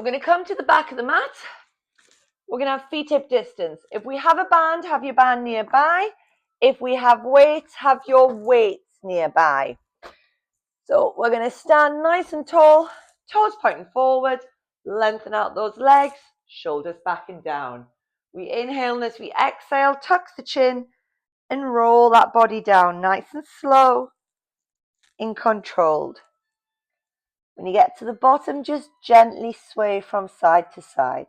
So we're going to come to the back of the mat. We're going to have feet hip distance. If we have a band, have your band nearby. If we have weights, have your weights nearby. So we're going to stand nice and tall, toes pointing forward, lengthen out those legs, shoulders back and down. We inhale as we exhale, tuck the chin and roll that body down nice and slow and controlled. When you get to the bottom, just gently sway from side to side.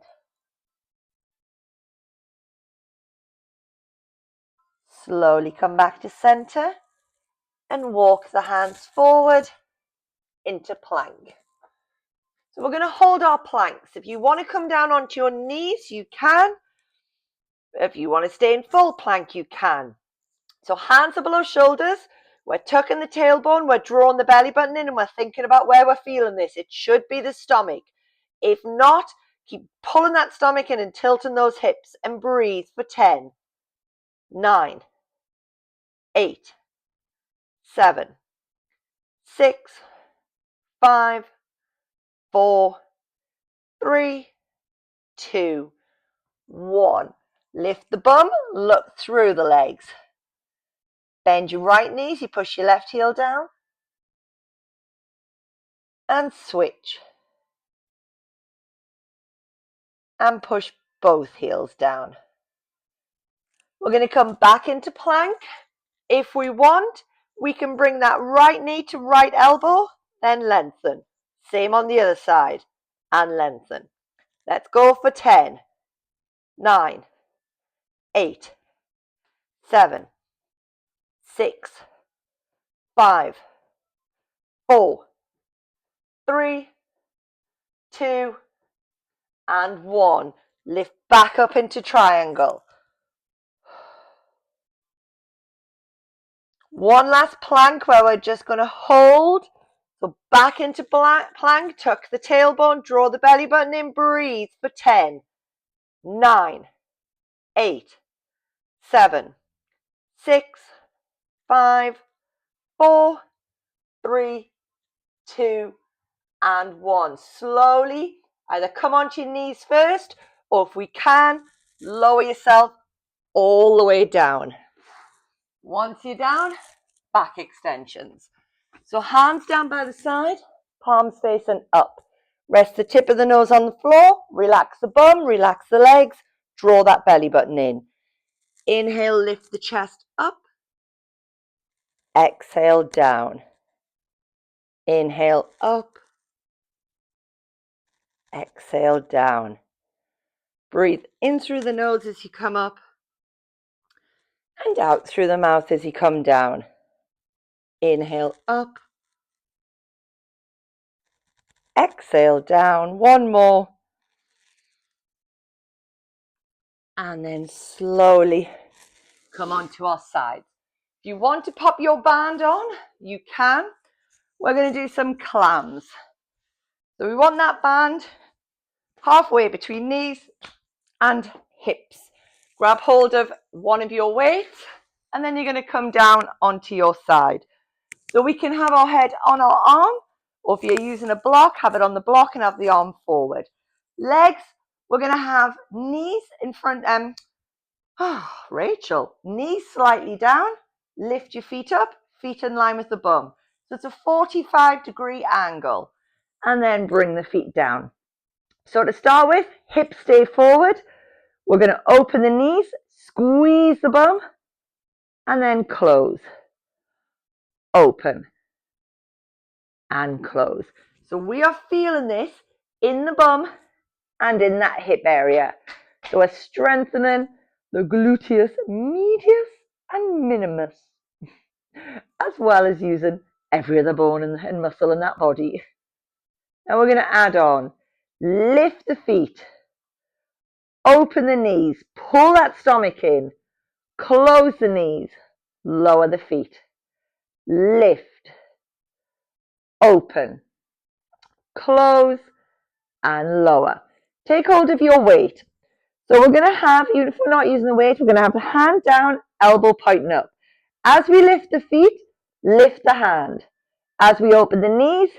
Slowly come back to center and walk the hands forward into plank. So we're going to hold our planks. If you want to come down onto your knees, you can. If you want to stay in full plank, you can. So hands are below shoulders. We're tucking the tailbone. We're drawing the belly button in and we're thinking about where we're feeling this. It should be the stomach. If not, keep pulling that stomach in and tilting those hips and breathe for 10, 9, 8, 7, 6, 5, 4, 3, 2, 1. Lift the bum, look through the legs. Bend your right knees, you push your left heel down. And switch. And push both heels down. We're going to come back into plank. If we want, we can bring that right knee to right elbow, then lengthen. Same on the other side, and lengthen. Let's go for 10, 9, 8, 7, 6, 5, 4, 3, 2, and 1. Lift back up into triangle. One last plank where we're just going to hold. So back into plank, tuck the tailbone, draw the belly button in, breathe for 10, 9, 8, 7, 6, 5, 4, 3, 2, and 1. Slowly, either come onto your knees first, or if we can, lower yourself all the way down. Once you're down, back extensions. So hands down by the side, palms facing up. Rest the tip of the nose on the floor, relax the bum, relax the legs, draw that belly button in. Inhale, lift the chest up. Exhale, down. Inhale, up. Exhale, down. Breathe in through the nose as you come up and out through the mouth as you come down. Inhale, up. Exhale, down. One more. And then slowly come onto our sides. If you want to pop your band on, you can. We're going to do some clams. So we want that band halfway between knees and hips. Grab hold of one of your weights and then you're going to come down onto your side. So we can have our head on our arm, or if you're using a block, have it on the block and have the arm forward. Legs, we're going to have knees in front. Rachel, knees slightly down, lift your feet up, feet in line with the bum. So it's a 45-degree angle, and then bring the feet down. So to start with, hips stay forward. We're going to open the knees, squeeze the bum, and then close. Open and close. So we are feeling this in the bum and in that hip area. So we're strengthening the gluteus medius and minimus, as well as using every other bone and muscle in that body. Now we're going to add on, lift the feet, open the knees, pull that stomach in, close the knees, lower the feet, lift, open, close, and lower. Take hold of your weight. So we're going to have, even if we're not using the weight, we're going to have the hand down, elbow pointing up. As we lift the feet, lift the hand. As we open the knees,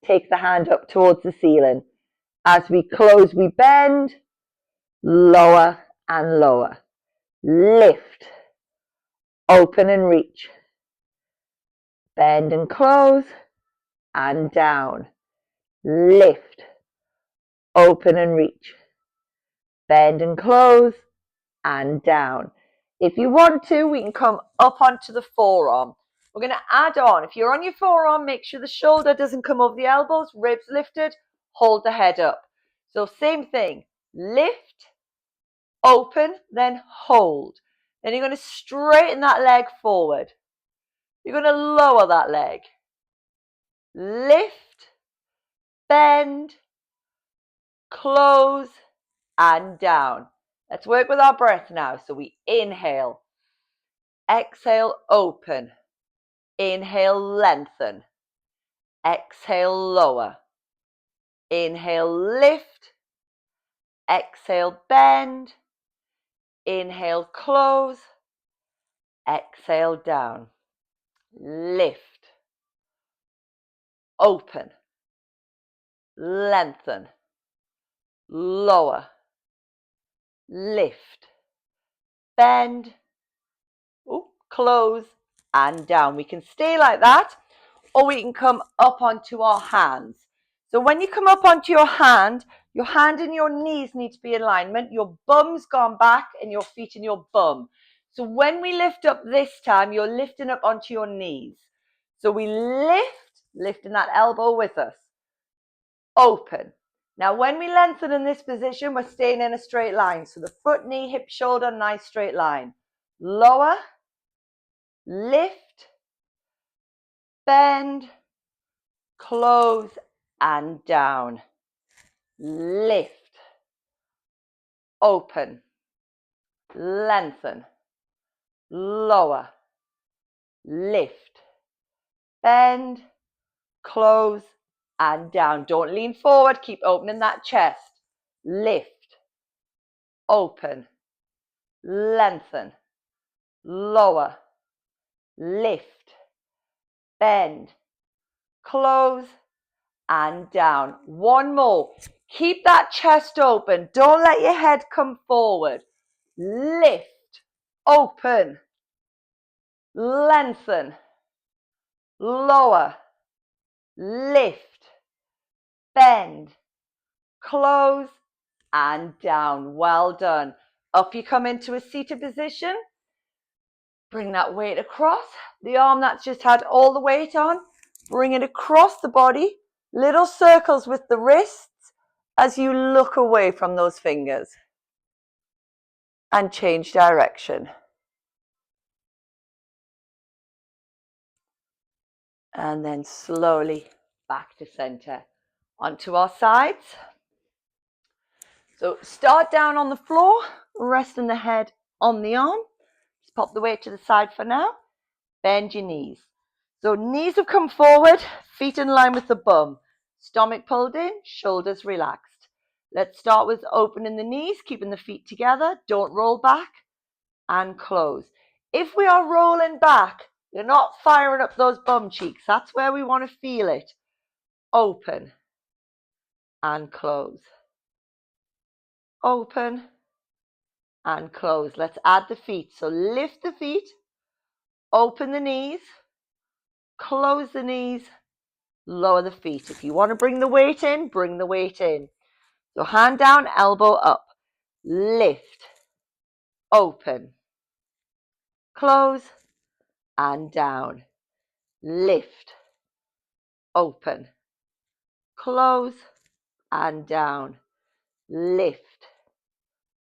take the hand up towards the ceiling. As we close, we bend, lower and lower. Lift, open and reach. Bend and close, and down. Lift, open and reach. Bend and close, and down. If you want to, we can come up onto the forearm. We're going to add on. If you're on your forearm, make sure the shoulder doesn't come over the elbows, ribs lifted, hold the head up. So same thing, lift, open, then hold. Then you're going to straighten that leg forward. You're going to lower that leg. Lift, bend, close, and down. Let's work with our breath now. So we inhale, exhale, open. Inhale, lengthen. Exhale, lower. Inhale, lift. Exhale, bend. Inhale, close. Exhale, down. Lift. Open. Lengthen. Lower. Lift. Bend. Close and down. We can stay like that, or we can come up onto our hands. So when you come up onto your hand and your knees need to be in alignment. Your bum's gone back and your feet and your bum. So when we lift up this time, you're lifting up onto your knees. So we lift, lifting that elbow with us. Open. Now when we lengthen in this position, we're staying in a straight line. So the foot, knee, hip, shoulder, nice straight line. Lower, lift, bend, close, and down. Lift, open, lengthen, lower, lift, bend, close, and down. Don't lean forward, keep opening that chest. Lift, open, lengthen, lower, lift, bend, close, and down. One more. Keep that chest open. Don't let your head come forward. Lift, open, lengthen, lower, lift, bend, close, and down. Well done. Up you come into a seated position. Bring that weight across. The arm that's just had all the weight on, bring it across the body. Little circles with the wrists as you look away from those fingers. And change direction. And then slowly back to center. Onto our sides. So start down on the floor, resting the head on the arm. Just pop the weight to the side for now. Bend your knees. So knees have come forward, feet in line with the bum. Stomach pulled in, shoulders relaxed. Let's start with opening the knees, keeping the feet together. Don't roll back and close. If we are rolling back, you're not firing up those bum cheeks. That's where we want to feel it. Open and close. Open and close. Let's add the feet. So lift the feet, open the knees, close the knees, lower the feet. If you want to bring the weight in, bring the weight in. So hand down, elbow up. Lift, open, close, and down. Lift, open, close, and down. Lift,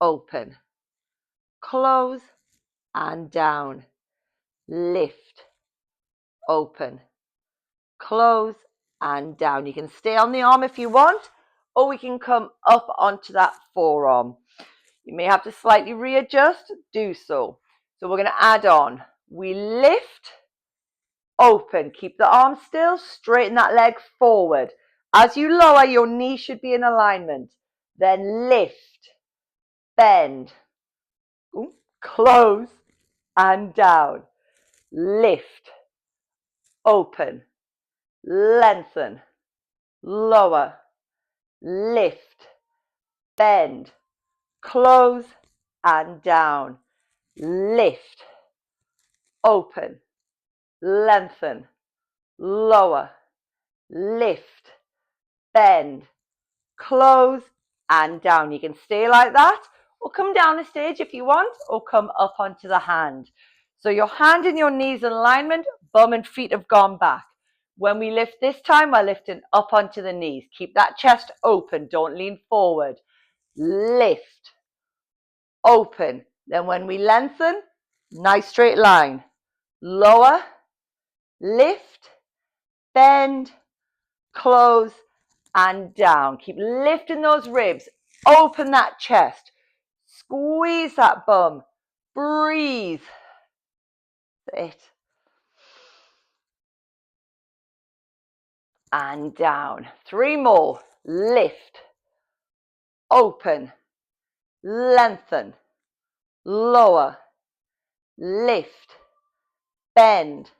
open, close, and down. Lift, open, close, and down. You can stay on the arm if you want, or we can come up onto that forearm. You may have to slightly readjust, do so. So we're going to add on. We lift, open, keep the arm still, straighten that leg forward. As you lower, your knee should be in alignment. Then lift, bend, close, and down. Lift, open, lengthen, lower, lift, bend, close, and down. Lift, open, lengthen, lower, lift, bend, close, and down. You can stay like that, or come down the stage if you want, or come up onto the hand. So your hand and your knees in alignment, bum and feet have gone back. When we lift this time, we're lifting up onto the knees. Keep that chest open, don't lean forward. Lift, open. Then when we lengthen, nice straight line. Lower, lift, bend, close, and down. Keep lifting those ribs. Open that chest. Squeeze that bum. Breathe. Sit. And down. 3 more. Lift. Open. Lengthen. Lower. Lift. Bend.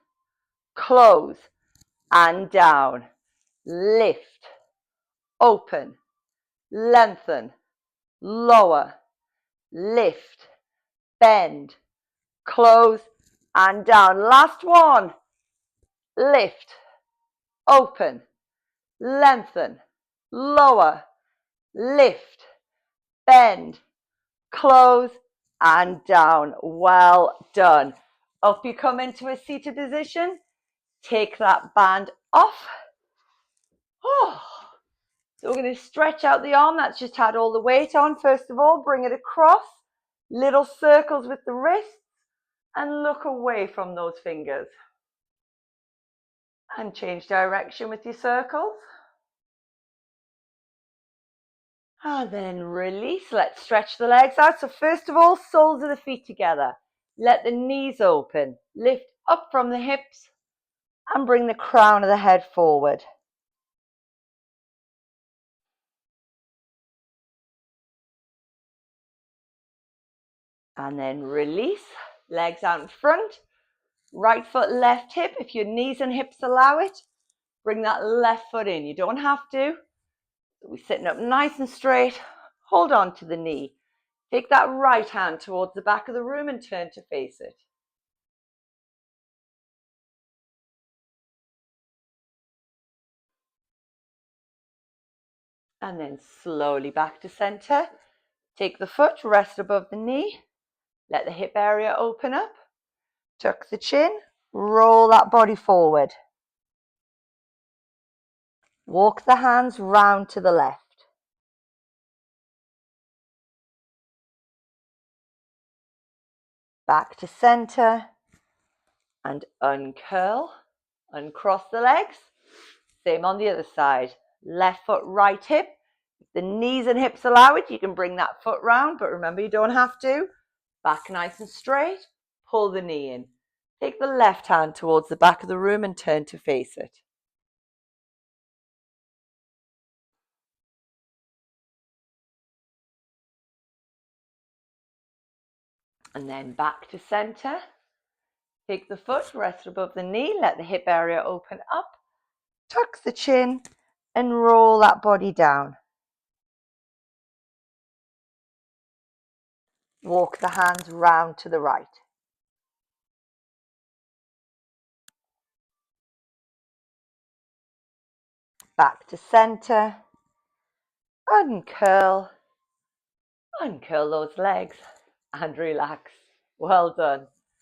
Close. And down. Lift. Open. Lengthen. Lower. Lift. Bend. Close. And down. Last one. Lift. Open. Lengthen. Lower. Lift. Bend. Close. And down. Well done. Up you come into a seated position. Take that band off. Oh. So we're going to stretch out the arm that's just had all the weight on. First of all, bring it across. Little circles with the wrists. And look away from those fingers. And change direction with your circles. And then release. Let's stretch the legs out. So first of all, soles of the feet together. Let the knees open. Lift up from the hips and bring the crown of the head forward. And then release. Legs out in front. Right foot, left hip. If your knees and hips allow it, bring that left foot in. You don't have to. We're sitting up nice and straight. Hold on to the knee. Take that right hand towards the back of the room and turn to face it. And then slowly back to center. Take the foot, rest above the knee. Let the hip area open up. Tuck the chin. Roll that body forward. Walk the hands round to the left. Back to center. And uncurl. Uncross the legs. Same on the other side. Left foot, right hip. If the knees and hips allow it, you can bring that foot round, but remember you don't have to. Back nice and straight. Pull the knee in. Take the left hand towards the back of the room and turn to face it. And then back to center. Take the foot, rest above the knee, let the hip area open up. Tuck the chin and roll that body down. Walk the hands round to the right. Back to center. Uncurl. Uncurl those legs and relax. Well done.